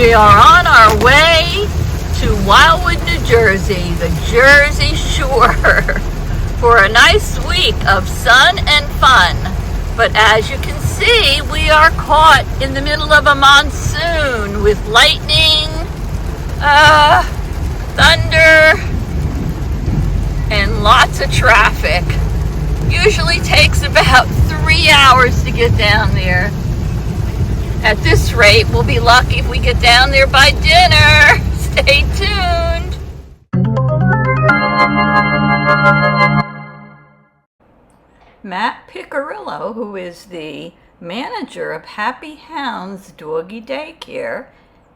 We are on our way to Wildwood, New Jersey, the Jersey Shore, for a nice week of sun and fun. But as you can see, we are caught in the middle of a monsoon with lightning, thunder, and lots of traffic. Usually takes about 3 hours to get down there. At this rate, we'll be lucky if we get down there by dinner. Stay tuned. Matt Piccirillo, who is the manager of Happy Hounds Doggy Daycare,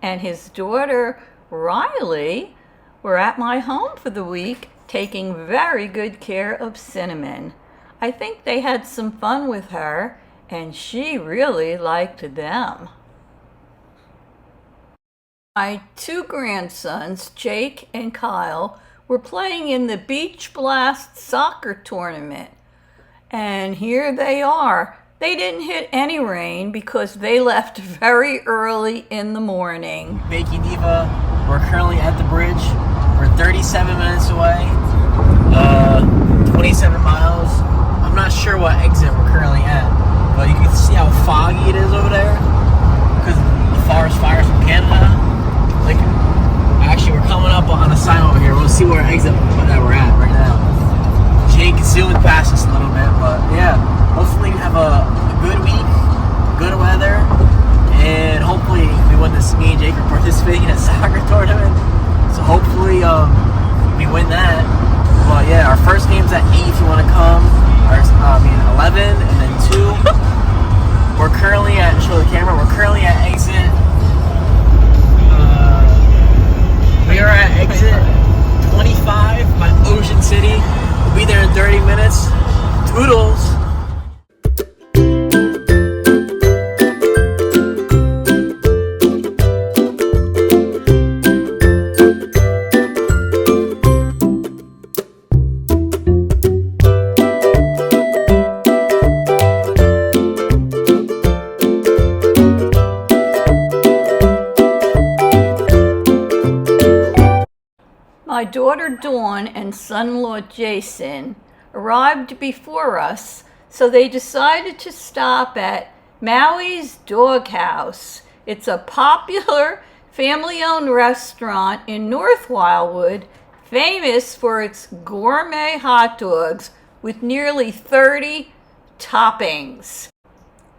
and his daughter Riley were at my home for the week, taking very good care of Cinnamon. I think they had some fun with her, and she really liked them. My two grandsons, Jake and Kyle, were playing in the Beach Blast soccer tournament. And here they are. They didn't hit any rain because they left very early in the morning. Baking Diva, we're currently at the bridge. We're 37 minutes away, 27 miles. I'm not sure what exit we're currently at, but you can see how foggy it is over there because the forest fires from Canada. Like, actually, we're coming up on a sign over here. We'll see where exit that we're at right now. Jake is zooming past us a little bit, but yeah, hopefully we have a good week, good weather, and hopefully we win this. Me and Jake are participating in a soccer tournament, so hopefully we win that. But yeah, our first game's at 8 if you want to come. 11 and then 2. We're currently at, show the camera, we're currently at exit. We are at exit 25 by Ocean City. We'll be there in 30 minutes. Toodles! My daughter Dawn and son-in-law Jason arrived before us, so they decided to stop at Maui's Doghouse. It's a popular family-owned restaurant in North Wildwood, famous for its gourmet hot dogs with nearly 30 toppings.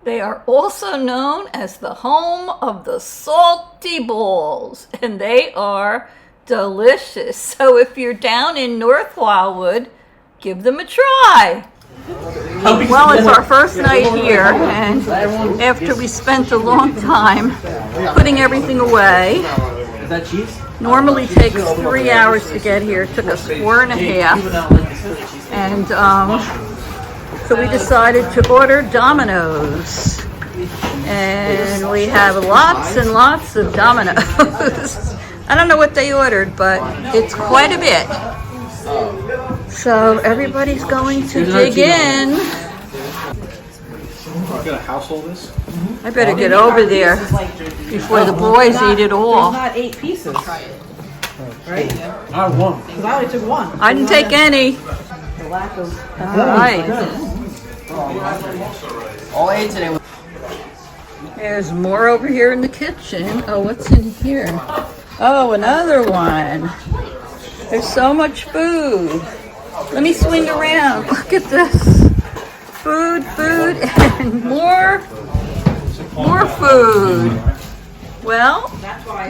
They are also known as the home of the salty balls, and they are delicious. So if you're down in North Wildwood, give them a try. Well, it's our first night here, and after we spent a long time putting everything away, normally takes 3 hours to get here. It took us 4.5, and so we decided to order Domino's, and we have lots and lots of Domino's. I don't know what they ordered, but it's quite a bit. So everybody's going to dig in. Got a household this? I better get over there before the boys eat it all. Not 8 pieces. Right? I have one. Because I only took one. I didn't take any. The lack of. All right. All 8 today. There's more over here in the kitchen. Oh, what's in here? Oh, another one. There's so much food. Let me swing around. Look at this. Food, and more food. Well,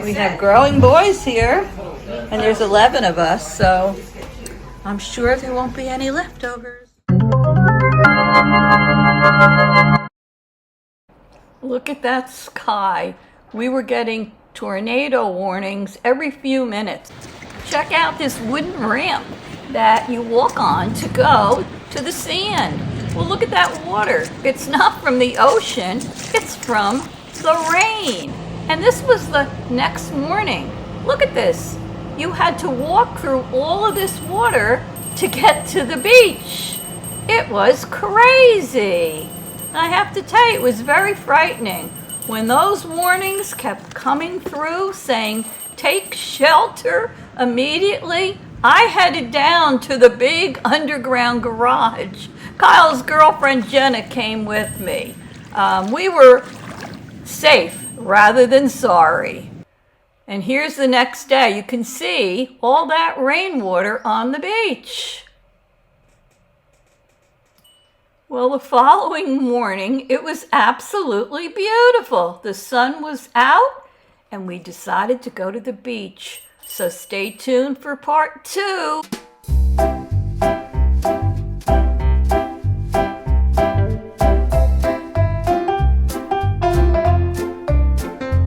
we have growing boys here, and there's 11 of us, so I'm sure there won't be any leftovers. Look at that sky. We were getting tornado warnings every few minutes. Check out this wooden ramp that you walk on to go to the sand. Well, look at that water. It's not from the ocean, it's from the rain. And this was the next morning. Look at this. You had to walk through all of this water to get to the beach. It was crazy. I have to tell you, it was very frightening. When those warnings kept coming through saying, take shelter immediately, I headed down to the big underground garage. Kyle's girlfriend Jenna came with me. We were safe rather than sorry. And here's the next day. You can see all that rainwater on the beach. Well, the following morning, it was absolutely beautiful. The sun was out, and we decided to go to the beach. So stay tuned for part 2.